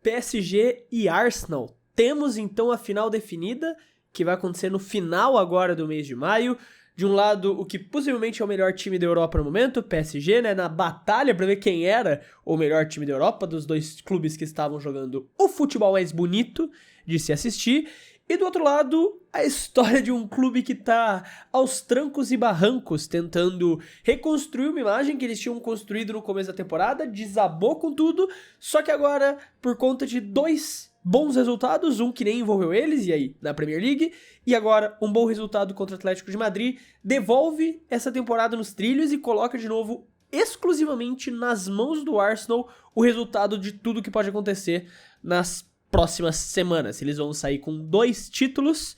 PSG e Arsenal. Temos então a final definida, que vai acontecer no final agora do mês de maio. De um lado, o que possivelmente é o melhor time da Europa no momento, o PSG, né, na batalha para ver quem era o melhor time da Europa, dos dois clubes que estavam jogando o futebol mais bonito de se assistir. E do outro lado, a história de um clube que tá aos trancos e barrancos, tentando reconstruir uma imagem que eles tinham construído no começo da temporada, desabou com tudo, só que agora, por conta de dois bons resultados, um que nem envolveu eles, e aí, na Premier League, e agora um bom resultado contra o Atlético de Madrid, devolve essa temporada nos trilhos e coloca de novo exclusivamente nas mãos do Arsenal o resultado de tudo que pode acontecer nas próximas semanas. Se eles vão sair com 2 títulos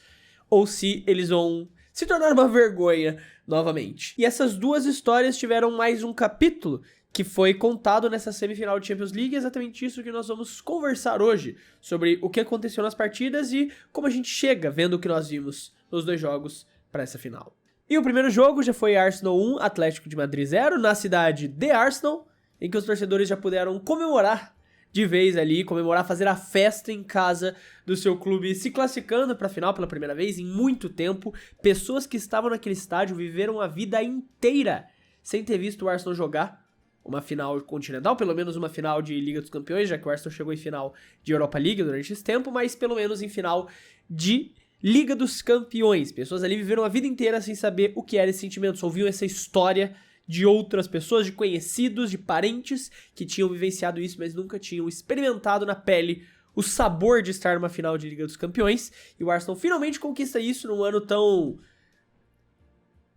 ou se eles vão se tornar uma vergonha novamente. E essas duas histórias tiveram mais um capítulo que foi contado nessa semifinal de Champions League, exatamente isso que nós vamos conversar hoje, sobre o que aconteceu nas partidas e como a gente chega vendo o que nós vimos nos 2 jogos para essa final. E o primeiro jogo já foi Arsenal 1, Atlético de Madrid 0, na cidade de Arsenal, em que os torcedores já puderam comemorar de vez ali, comemorar, fazer a festa em casa do seu clube, se classificando para a final pela primeira vez em muito tempo. Pessoas que estavam naquele estádio viveram a vida inteira sem ter visto o Arsenal jogar uma final continental, pelo menos uma final de Liga dos Campeões, já que o Arsenal chegou em final de Europa League durante esse tempo, mas pelo menos em final de Liga dos Campeões. Pessoas ali viveram a vida inteira sem saber o que era esse sentimento, só ouviam essa história de outras pessoas, de conhecidos, de parentes que tinham vivenciado isso, mas nunca tinham experimentado na pele o sabor de estar numa final de Liga dos Campeões. E o Arsenal finalmente conquista isso num ano tão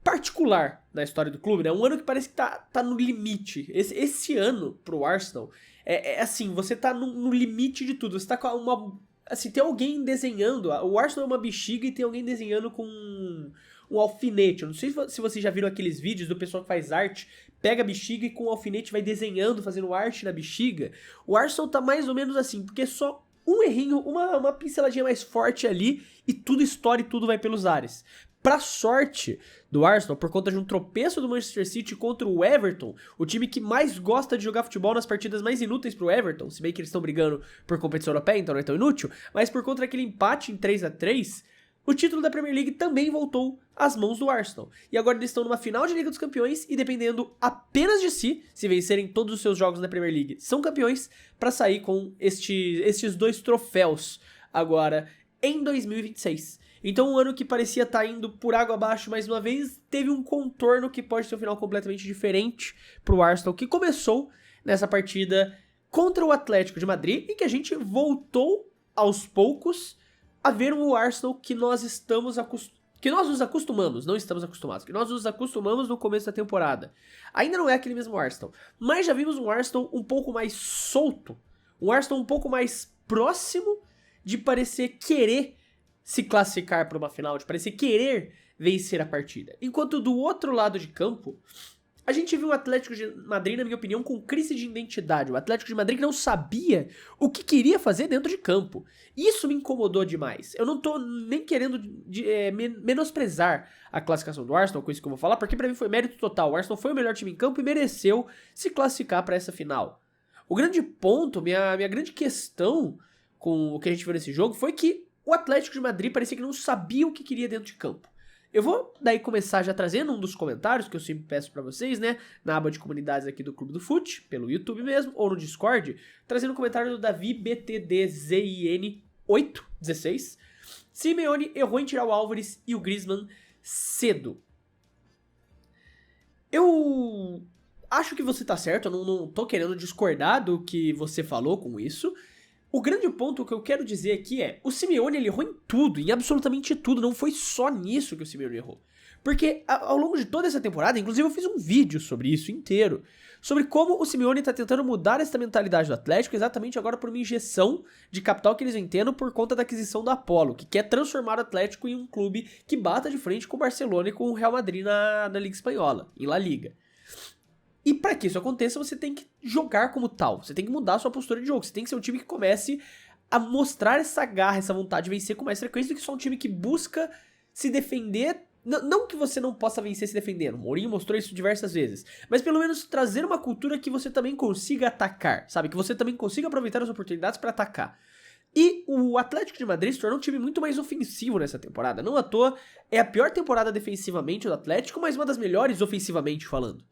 particular na história do clube, né? Um ano que parece que tá no limite. Esse ano pro Arsenal é assim, você tá no limite de tudo. Você tá com uma... Assim, tem alguém desenhando. O Arsenal é uma bexiga e tem alguém desenhando com um alfinete. Eu não sei se vocês já viram aqueles vídeos do pessoal que faz arte, pega a bexiga e com o alfinete vai desenhando, fazendo arte na bexiga. O Arsenal tá mais ou menos assim, porque só um errinho, uma pinceladinha mais forte ali e tudo estoura e tudo vai pelos ares. Pra sorte do Arsenal, por conta de um tropeço do Manchester City contra o Everton, o time que mais gosta de jogar futebol nas partidas mais inúteis pro Everton, se bem que eles estão brigando por competição europeia, então não é tão inútil, mas por conta daquele empate em 3-3, o título da Premier League também voltou às mãos do Arsenal. E agora eles estão numa final de Liga dos Campeões e dependendo apenas de si, se vencerem todos os seus jogos na Premier League, são campeões para sair com estes 2 troféus agora em 2026. Então um ano que parecia estar indo por água abaixo mais uma vez, teve um contorno que pode ser um final completamente diferente pro Arsenal, que começou nessa partida contra o Atlético de Madrid, e que a gente voltou aos poucos a ver o Arsenal que nós nos acostumamos, não estamos acostumados, que nós nos acostumamos no começo da temporada. Ainda não é aquele mesmo Arsenal, mas já vimos um Arsenal um pouco mais solto, um Arsenal um pouco mais próximo de parecer querer se classificar para uma final, de parecer querer vencer a partida. Enquanto do outro lado de campo, a gente viu o Atlético de Madrid, na minha opinião, com crise de identidade. O Atlético de Madrid que não sabia o que queria fazer dentro de campo. Isso me incomodou demais. Eu não tô nem querendo menosprezar a classificação do Arsenal, com isso que eu vou falar, porque pra mim foi mérito total. O Arsenal foi o melhor time em campo e mereceu se classificar para essa final. O grande ponto, minha grande questão com o que a gente viu nesse jogo foi que o Atlético de Madrid parecia que não sabia o que queria dentro de campo. Eu vou daí começar já trazendo um dos comentários que eu sempre peço pra vocês, né, na aba de comunidades aqui do Clube do Fute, pelo YouTube mesmo, ou no Discord, trazendo um comentário do Davi BTDZIN 816. Simeone errou em tirar o Álvares e o Griezmann cedo. Eu acho que você tá certo, eu não tô querendo discordar do que você falou com isso. O grande ponto que eu quero dizer aqui é, o Simeone ele errou em tudo, em absolutamente tudo, não foi só nisso que o Simeone errou. Porque ao longo de toda essa temporada, inclusive eu fiz um vídeo sobre isso inteiro, sobre como o Simeone tá tentando mudar essa mentalidade do Atlético exatamente agora por uma injeção de capital que eles vêm tendo por conta da aquisição da Apollo, que quer transformar o Atlético em um clube que bata de frente com o Barcelona e com o Real Madrid na Liga Espanhola, em La Liga. E para que isso aconteça, você tem que jogar como tal. Você tem que mudar a sua postura de jogo. Você tem que ser um time que comece a mostrar essa garra, essa vontade de vencer com mais frequência do que só um time que busca se defender Não que você não possa vencer se defendendo, o Mourinho mostrou isso diversas vezes, mas pelo menos trazer uma cultura que você também consiga atacar, sabe? Que você também consiga aproveitar as oportunidades para atacar. E o Atlético de Madrid se tornou um time muito mais ofensivo nessa temporada. Não à toa, é a pior temporada defensivamente do Atlético, mas uma das melhores ofensivamente falando.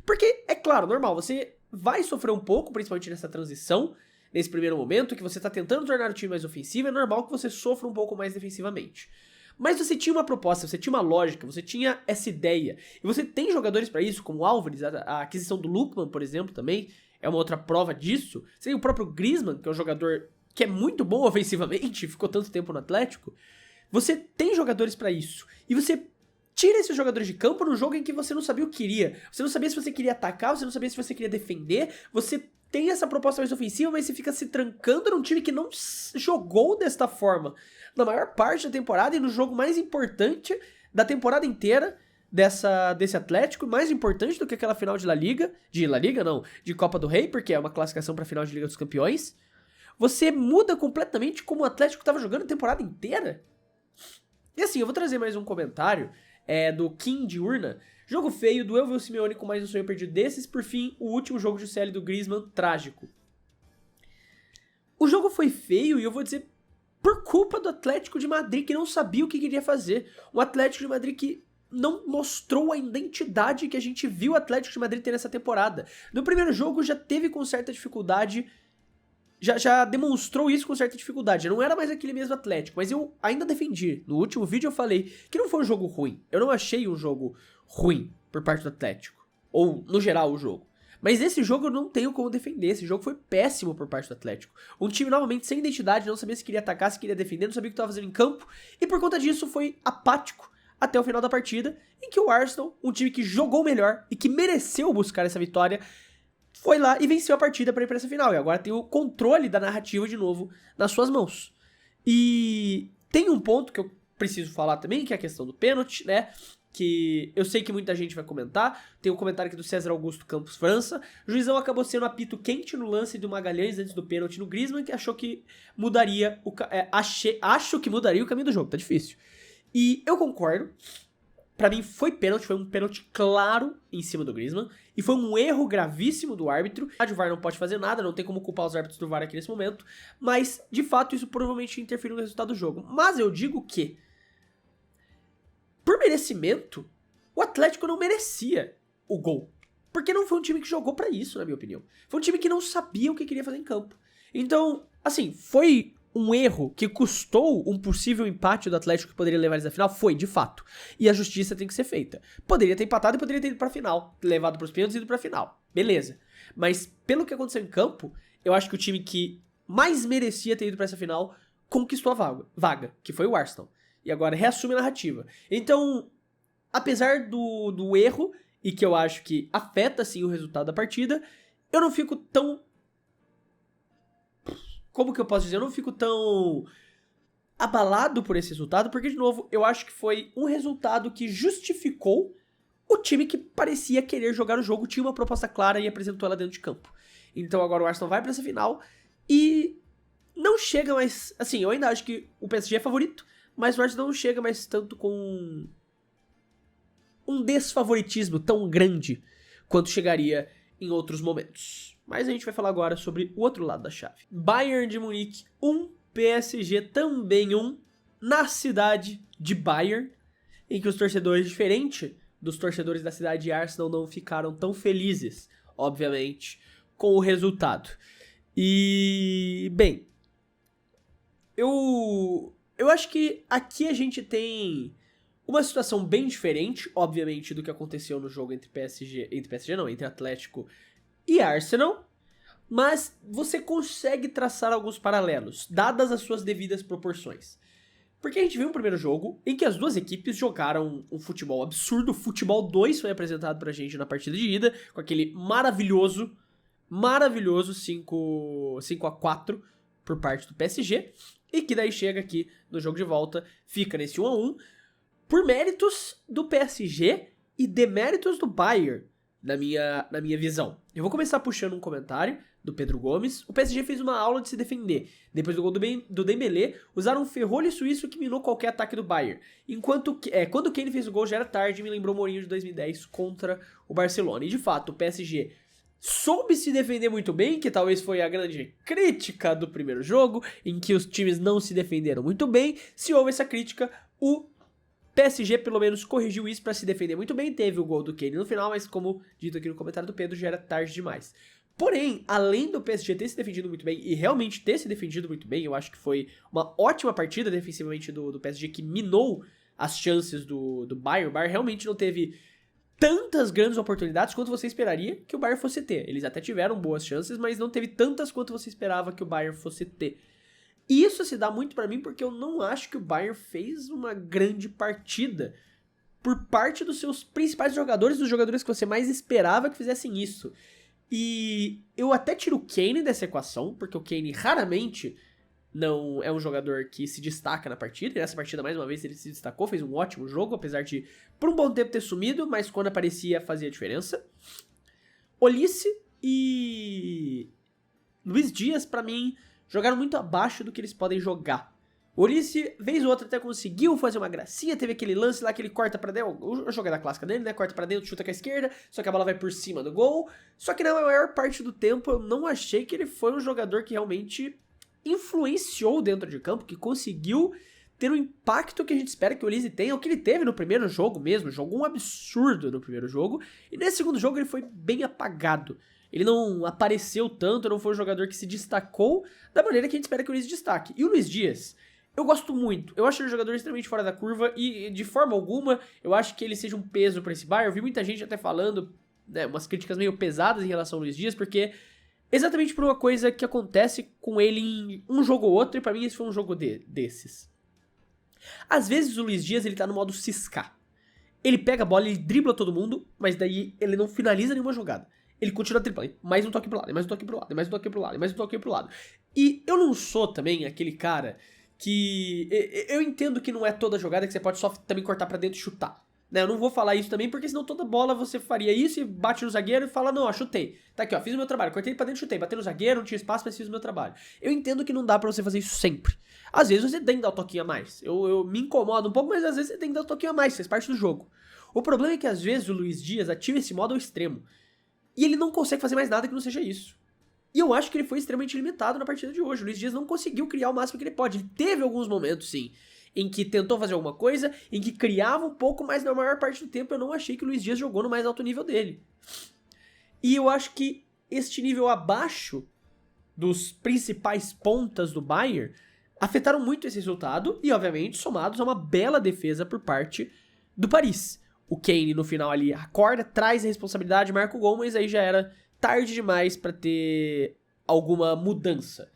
Porque, é claro, normal, você vai sofrer um pouco, principalmente nessa transição, nesse primeiro momento, que você tá tentando tornar o time mais ofensivo, é normal que você sofra um pouco mais defensivamente. Mas você tinha uma proposta, você tinha uma lógica, você tinha essa ideia. E você tem jogadores para isso, como o Álvares, a aquisição do Lookman, por exemplo, também é uma outra prova disso. Você tem o próprio Griezmann, que é um jogador que é muito bom ofensivamente, ficou tanto tempo no Atlético. Você tem jogadores para isso. E você tira esses jogadores de campo no jogo em que você não sabia o que queria. Você não sabia se você queria atacar, você não sabia se você queria defender. Você tem essa proposta mais ofensiva, mas você fica se trancando num time que não jogou desta forma na maior parte da temporada e no jogo mais importante da temporada inteira desse Atlético, mais importante do que aquela final de La Liga, de Copa do Rei, porque é uma classificação para a final de Liga dos Campeões. Você muda completamente como o Atlético estava jogando a temporada inteira. E assim, eu vou trazer mais um comentário do Kim de Urna. Jogo feio, do Elvio Simeone com mais um sonho perdido desses. Por fim, o último jogo de CL do Griezmann, trágico. O jogo foi feio e eu vou dizer por culpa do Atlético de Madrid, que não sabia o que queria fazer. Um Atlético de Madrid que não mostrou a identidade que a gente viu o Atlético de Madrid ter nessa temporada. No primeiro jogo já teve com certa dificuldade, já demonstrou isso com certa dificuldade. Não era mais aquele mesmo Atlético, mas eu ainda defendi. No último vídeo eu falei que não foi um jogo ruim. Eu não achei um jogo ruim por parte do Atlético. Ou, no geral, o jogo. Mas esse jogo eu não tenho como defender. Esse jogo foi péssimo por parte do Atlético. Um time novamente sem identidade, não sabia se queria atacar, se queria defender, não sabia o que estava fazendo em campo. E por conta disso foi apático até o final da partida, em que o Arsenal, um time que jogou melhor e que mereceu buscar essa vitória, foi lá e venceu a partida para ir para essa final. E agora tem o controle da narrativa de novo nas suas mãos. E tem um ponto que eu preciso falar também, que é a questão do pênalti, né? Que eu sei que muita gente vai comentar. Tem um comentário aqui do César Augusto Campos França. O juizão acabou sendo apito quente no lance do Magalhães antes do pênalti no Griezmann, que achou que mudaria acho que mudaria o caminho do jogo. Tá difícil. E eu concordo. Pra mim foi pênalti, foi um pênalti claro em cima do Griezmann. E foi um erro gravíssimo do árbitro. O VAR não pode fazer nada, não tem como culpar os árbitros do VAR aqui nesse momento. Mas, de fato, isso provavelmente interferiu no resultado do jogo. Mas eu digo que, por merecimento, o Atlético não merecia o gol. Porque não foi um time que jogou pra isso, na minha opinião. Foi um time que não sabia o que queria fazer em campo. Então, assim, foi um erro que custou um possível empate do Atlético que poderia levar eles à final? Foi, de fato. E a justiça tem que ser feita. Poderia ter empatado e poderia ter ido pra final. Levado pros pênaltis e ido pra final. Beleza. Mas, pelo que aconteceu em campo, eu acho que o time que mais merecia ter ido pra essa final conquistou a vaga, que foi o Arsenal. E agora reassume a narrativa. Então, apesar do erro, e que eu acho que afeta sim o resultado da partida, eu não fico tão... Como que eu posso dizer? Eu não fico tão abalado por esse resultado, porque, de novo, eu acho que foi um resultado que justificou o time que parecia querer jogar o jogo, tinha uma proposta clara e apresentou ela dentro de campo. Então agora o Arsenal vai pra essa final e não chega mais... Assim, eu ainda acho que o PSG é favorito, mas o Arsenal não chega mais tanto com um desfavoritismo tão grande quanto chegaria em outros momentos. Mas a gente vai falar agora sobre o outro lado da chave. Bayern de Munique 1, PSG também 1, na cidade de Bayern, em que os torcedores, diferente dos torcedores da cidade de Arsenal, não ficaram tão felizes, obviamente, com o resultado. E, bem, eu acho que aqui a gente tem uma situação bem diferente, obviamente, do que aconteceu no jogo entre Atlético e Arsenal, mas você consegue traçar alguns paralelos, dadas as suas devidas proporções. Porque a gente viu um primeiro jogo em que as duas equipes jogaram um futebol absurdo. O Futebol 2 foi apresentado pra gente na partida de ida, com aquele maravilhoso 5-4 por parte do PSG, e que daí chega aqui no jogo de volta, fica nesse 1-1, por méritos do PSG e deméritos do Bayern, na minha visão. Eu vou começar puxando um comentário, do Pedro Gomes, o PSG fez uma aula de se defender. Depois do gol do Dembélé, usaram um ferrolho suíço que minou qualquer ataque do Bayern. Quando o Kane fez o gol já era tarde, me lembrou o Mourinho de 2010 contra o Barcelona. E de fato, o PSG soube se defender muito bem, que talvez foi a grande crítica do primeiro jogo, em que os times não se defenderam muito bem. Se houve essa crítica, o PSG pelo menos corrigiu isso para se defender muito bem. Teve o gol do Kane no final, mas como dito aqui no comentário do Pedro, já era tarde demais. Porém, além do PSG ter se defendido muito bem, e realmente ter se defendido muito bem, eu acho que foi uma ótima partida defensivamente do PSG, que minou as chances do Bayern. O Bayern realmente não teve tantas grandes oportunidades quanto você esperaria que o Bayern fosse ter. Eles até tiveram boas chances, mas não teve tantas quanto você esperava que o Bayern fosse ter. E isso se dá muito pra mim porque eu não acho que o Bayern fez uma grande partida por parte dos seus principais jogadores, dos jogadores que você mais esperava que fizessem isso. E eu até tiro o Kane dessa equação, porque o Kane raramente não é um jogador que se destaca na partida, e nessa partida, mais uma vez, ele se destacou, fez um ótimo jogo, apesar de por um bom tempo ter sumido, mas quando aparecia fazia diferença. Olise e Luiz Dias, pra mim, jogaram muito abaixo do que eles podem jogar. O Olise, vez ou outra, até conseguiu fazer uma gracinha, teve aquele lance lá que ele corta pra dentro, a jogada clássica dele, né, corta pra dentro, chuta com a esquerda, só que a bola vai por cima do gol, só que na maior parte do tempo eu não achei que ele foi um jogador que realmente influenciou dentro de campo, que conseguiu ter o impacto que a gente espera que o Olise tenha, o que ele teve no primeiro jogo mesmo, jogou um absurdo no primeiro jogo, e nesse segundo jogo ele foi bem apagado. Ele não apareceu tanto, não foi um jogador que se destacou da maneira que a gente espera que o Olise destaque. E o Luiz Dias, eu gosto muito. Eu acho ele um jogador extremamente fora da curva e, de forma alguma, eu acho que ele seja um peso pra esse Bayern. Eu vi muita gente até falando, né, umas críticas meio pesadas em relação ao Luiz Dias, porque exatamente por uma coisa que acontece com ele em um jogo ou outro, e pra mim esse foi um jogo desses. Às vezes o Luiz Dias, ele tá no modo ciscar. Ele pega a bola, ele dribla todo mundo, mas daí ele não finaliza nenhuma jogada. Ele continua driblando, mais um toque pro lado, mais um toque pro lado, mais um toque pro lado, mais um toque pro lado. E eu não sou também aquele cara que... Eu entendo que não é toda jogada que você pode só também cortar pra dentro e chutar. Né? Eu não vou falar isso também, porque senão toda bola você faria isso e bate no zagueiro e fala, não, ó, chutei. Tá aqui, ó, fiz o meu trabalho, cortei pra dentro, chutei, batei no zagueiro, não tinha espaço, mas fiz o meu trabalho. Eu entendo que não dá pra você fazer isso sempre. Às vezes você tem que dar um toquinho a mais. Eu me incomodo um pouco, mas às vezes você tem que dar um toquinho a mais, faz parte do jogo. O problema é que às vezes o Luiz Dias ativa esse modo ao extremo. E ele não consegue fazer mais nada que não seja isso. E eu acho que ele foi extremamente limitado na partida de hoje. O Luiz Dias não conseguiu criar o máximo que ele pode. Ele teve alguns momentos, sim, em que tentou fazer alguma coisa, em que criava um pouco, mas na maior parte do tempo eu não achei que o Luiz Dias jogou no mais alto nível dele. E eu acho que este nível abaixo dos principais pontas do Bayern afetaram muito esse resultado e, obviamente, somados a uma bela defesa por parte do Paris. O Kane, no final ali, acorda, traz a responsabilidade, marca o gol, mas aí já era tarde demais pra ter alguma mudança.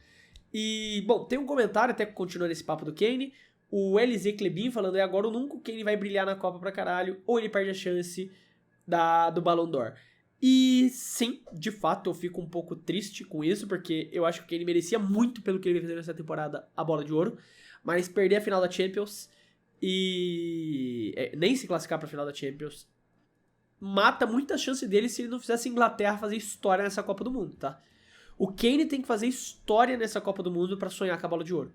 E, bom, tem um comentário, até continuando esse papo do Kane, o LZ Klebin falando, agora ou nunca o Kane vai brilhar na Copa pra caralho, ou ele perde a chance do Ballon d'Or. E sim, de fato, eu fico um pouco triste com isso, porque eu acho que o Kane merecia muito pelo que ele fez nessa temporada a bola de ouro, mas perder a final da Champions e nem se classificar pra final da Champions mata muita chance dele se ele não fizesse a Inglaterra fazer história nessa Copa do Mundo, tá? O Kane tem que fazer história nessa Copa do Mundo pra sonhar com a bola de ouro.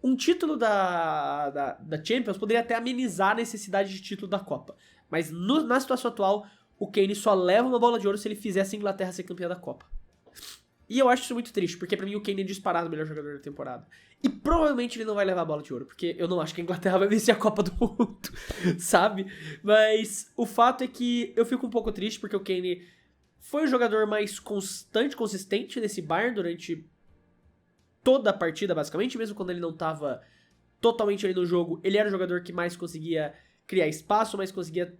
Um título da Champions poderia até amenizar a necessidade de título da Copa, mas na situação atual, o Kane só leva uma bola de ouro se ele fizesse a Inglaterra ser campeã da Copa. E eu acho isso muito triste, porque pra mim o Kane é disparado o melhor jogador da temporada. E provavelmente ele não vai levar a bola de ouro, porque eu não acho que a Inglaterra vai vencer a Copa do Mundo, sabe? Mas o fato é que eu fico um pouco triste, porque o Kane foi o jogador mais consistente desse Bayern durante toda a partida, basicamente, mesmo quando ele não tava totalmente ali no jogo, ele era o jogador que mais conseguia criar espaço, mais conseguia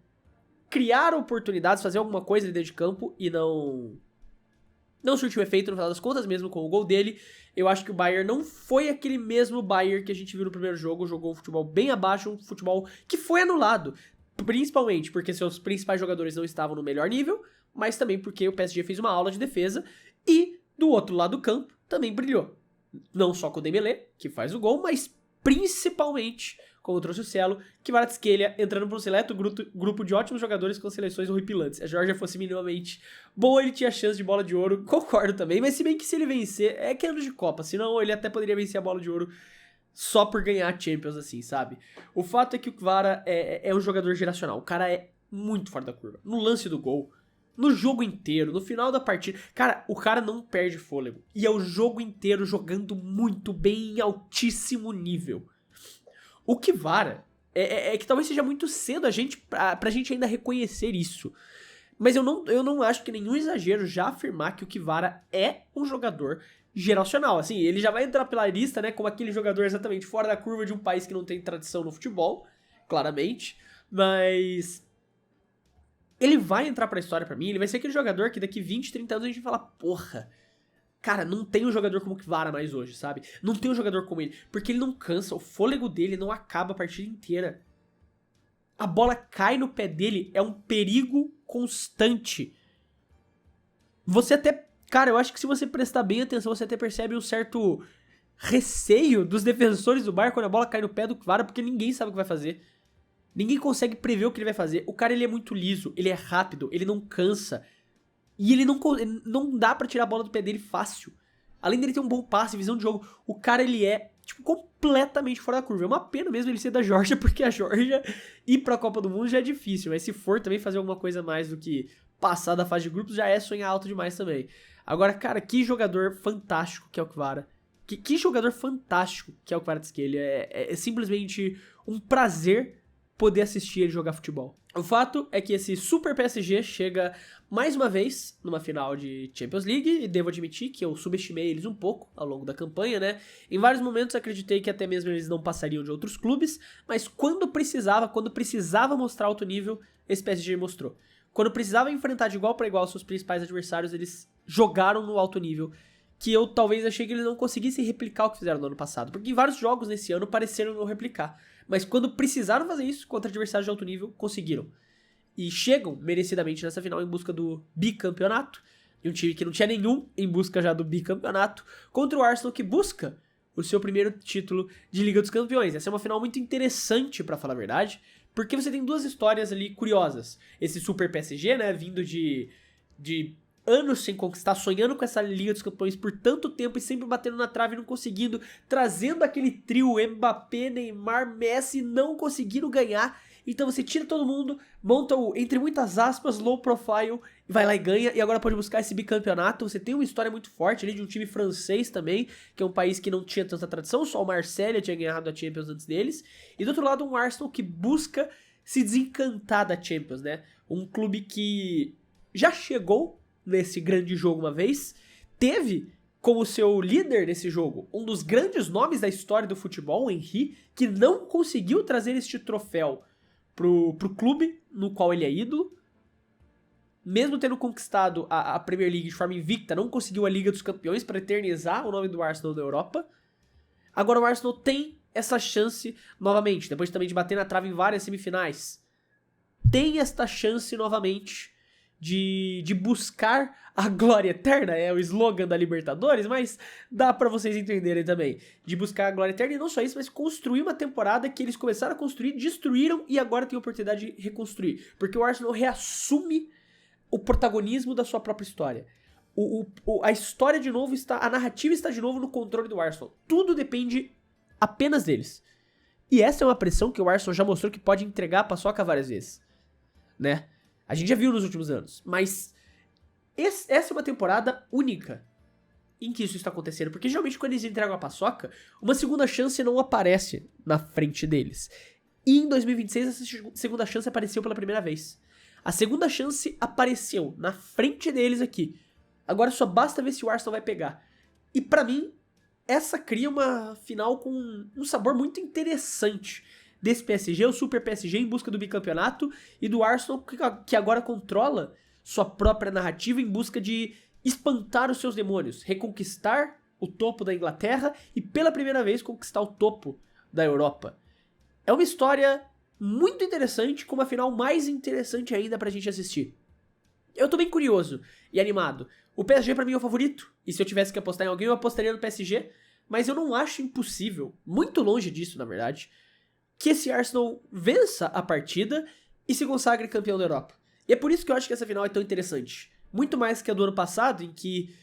criar oportunidades, fazer alguma coisa ali dentro de campo e não surtiu efeito no final das contas, mesmo com o gol dele. Eu acho que o Bayern não foi aquele mesmo Bayern que a gente viu no primeiro jogo, jogou um futebol bem abaixo, um futebol que foi anulado, principalmente porque seus principais jogadores não estavam no melhor nível, mas também porque o PSG fez uma aula de defesa e do outro lado do campo também brilhou. Não só com o Dembélé, que faz o gol, mas principalmente como trouxe o Cielo, Kvaratskhelia entrando para um seleto grupo de ótimos jogadores com seleções horripilantes. Se a Geórgia fosse minimamente boa, ele tinha chance de bola de ouro, concordo também, mas se bem que se ele vencer, é que é ano de Copa, senão ele até poderia vencer a bola de ouro só por ganhar a Champions, assim, sabe? O fato é que o Kvara é um jogador geracional, o cara é muito fora da curva. No lance do gol, no jogo inteiro, no final da partida. Cara, o cara não perde fôlego. E é o jogo inteiro jogando muito bem em altíssimo nível. O Kvara é que talvez seja muito cedo pra gente ainda reconhecer isso. Mas eu não acho que nenhum exagero já afirmar que o Kvara é um jogador geracional. Assim, ele já vai entrar pela lista, né, como aquele jogador exatamente fora da curva de um país que não tem tradição no futebol, claramente. Mas ele vai entrar pra história pra mim, ele vai ser aquele jogador que daqui 20, 30 anos a gente vai falar, porra, cara, não tem um jogador como o Kvara mais hoje, sabe? Não tem um jogador como ele, porque ele não cansa, o fôlego dele não acaba a partida inteira. A bola cai no pé dele, é um perigo constante. Você até, cara, eu acho que se você prestar bem atenção, você até percebe um certo receio dos defensores do Bayern quando a bola cai no pé do Kvara, porque ninguém sabe o que vai fazer. Ninguém consegue prever o que ele vai fazer. O cara, ele é muito liso, ele é rápido, ele não cansa. E ele não dá pra tirar a bola do pé dele fácil. Além dele ter um bom passe, visão de jogo, o cara, ele é, tipo, completamente fora da curva. É uma pena mesmo ele ser da Geórgia, porque a Geórgia ir pra Copa do Mundo já é difícil. Mas se for também fazer alguma coisa mais do que passar da fase de grupos, já é sonhar alto demais também. Agora, cara, que jogador fantástico que é o Kvara. Que jogador fantástico que é o Kvaratskhelia. É simplesmente um prazer poder assistir ele jogar futebol. O fato é que esse Super PSG chega mais uma vez numa final de Champions League, e devo admitir que eu subestimei eles um pouco ao longo da campanha, né? Em vários momentos acreditei que até mesmo eles não passariam de outros clubes, mas quando precisava mostrar alto nível, esse PSG mostrou. Quando precisava enfrentar de igual para igual seus principais adversários, eles jogaram no alto nível, que eu talvez achei que eles não conseguissem replicar o que fizeram no ano passado, porque em vários jogos nesse ano pareceram não replicar. Mas quando precisaram fazer isso contra adversários de alto nível, conseguiram. E chegam merecidamente nessa final em busca do bicampeonato. De um time que não tinha nenhum em busca já do bicampeonato. Contra o Arsenal, que busca o seu primeiro título de Liga dos Campeões. Essa é uma final muito interessante, pra falar a verdade. Porque você tem duas histórias ali curiosas. Esse Super PSG, né, vindo de anos sem conquistar, sonhando com essa Liga dos Campeões por tanto tempo e sempre batendo na trave e não conseguindo, trazendo aquele trio Mbappé, Neymar, Messi, não conseguindo ganhar. Então você tira todo mundo, monta o, entre muitas aspas, low profile, e vai lá e ganha, e agora pode buscar esse bicampeonato. Você tem uma história muito forte ali de um time francês também, que é um país que não tinha tanta tradição, só o Marseille tinha ganhado a Champions antes deles. E do outro lado um Arsenal que busca se desencantar da Champions, né? Um clube que já chegou nesse grande jogo uma vez, teve como seu líder nesse jogo um dos grandes nomes da história do futebol, o Henry, que não conseguiu trazer este troféu pro clube no qual ele é ídolo, mesmo tendo conquistado a Premier League de forma invicta, não conseguiu a Liga dos Campeões para eternizar o nome do Arsenal na Europa. Agora o Arsenal tem essa chance novamente, depois também de bater na trave em várias semifinais, tem esta chance novamente de buscar a glória eterna, é o slogan da Libertadores, mas dá pra vocês entenderem também, de buscar a glória eterna, e não só isso, mas construir uma temporada que eles começaram a construir, destruíram e agora tem a oportunidade de reconstruir, porque o Arsenal reassume o protagonismo da sua própria história. A história de novo está, a narrativa está de novo no controle do Arsenal, tudo depende apenas deles, e essa é uma pressão que o Arsenal já mostrou que pode entregar a paçoca várias vezes, né? A gente já viu nos últimos anos, mas essa é uma temporada única em que isso está acontecendo, porque geralmente quando eles entregam a paçoca, uma segunda chance não aparece na frente deles. E em 2026 essa segunda chance apareceu pela primeira vez. A segunda chance apareceu na frente deles aqui. Agora só basta ver se o Arsenal vai pegar. E pra mim, essa cria uma final com um sabor muito interessante desse PSG, o Super PSG em busca do bicampeonato, e do Arsenal que agora controla sua própria narrativa em busca de espantar os seus demônios, reconquistar o topo da Inglaterra e pela primeira vez conquistar o topo da Europa. É uma história muito interessante, com uma final mais interessante ainda pra gente assistir. Eu tô bem curioso e animado. O PSG pra mim é o favorito, e se eu tivesse que apostar em alguém eu apostaria no PSG, mas eu não acho impossível, muito longe disso na verdade, que esse Arsenal vença a partida e se consagre campeão da Europa. E é por isso que eu acho que essa final é tão interessante. Muito mais que a do ano passado, em que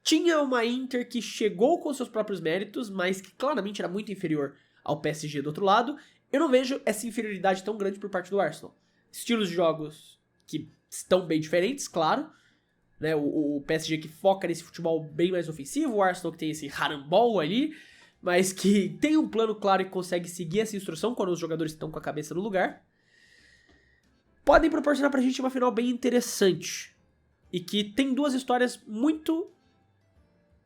tinha uma Inter que chegou com seus próprios méritos, mas que claramente era muito inferior ao PSG do outro lado. Eu não vejo essa inferioridade tão grande por parte do Arsenal. Estilos de jogos que estão bem diferentes, claro. Né, o PSG que foca nesse futebol bem mais ofensivo, o Arsenal que tem esse harambol ali, mas que tem um plano claro e consegue seguir essa instrução quando os jogadores estão com a cabeça no lugar. Podem proporcionar pra gente uma final bem interessante. E que tem duas histórias muito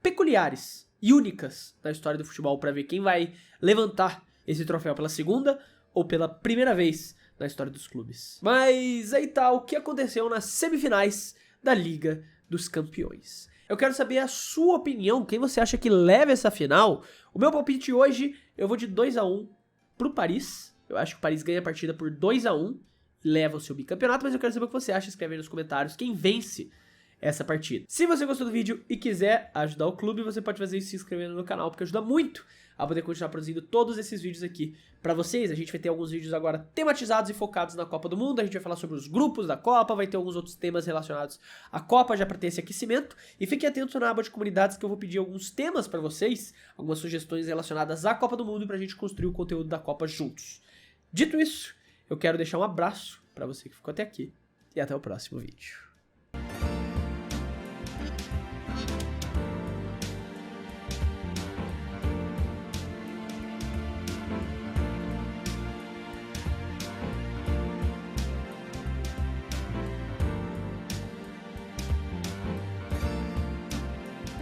peculiares e únicas na história do futebol para ver quem vai levantar esse troféu pela segunda ou pela primeira vez na história dos clubes. Mas aí tá o que aconteceu nas semifinais da Liga dos Campeões. Eu quero saber a sua opinião, quem você acha que leva essa final. O meu palpite hoje, eu vou de 2-1 pro Paris. Eu acho que o Paris ganha a partida por 2-1 e leva o seu bicampeonato, mas eu quero saber o que você acha. Escreve aí nos comentários quem vence essa partida. Se você gostou do vídeo e quiser ajudar o clube, você pode fazer isso se inscrevendo no canal, porque ajuda muito a poder continuar produzindo todos esses vídeos aqui pra vocês. A gente vai ter alguns vídeos agora tematizados e focados na Copa do Mundo, a gente vai falar sobre os grupos da Copa, vai ter alguns outros temas relacionados à Copa, já pra ter esse aquecimento. E fiquem atentos na aba de comunidades que eu vou pedir alguns temas pra vocês, algumas sugestões relacionadas à Copa do Mundo pra gente construir o conteúdo da Copa juntos. Dito isso, eu quero deixar um abraço pra você que ficou até aqui e até o próximo vídeo.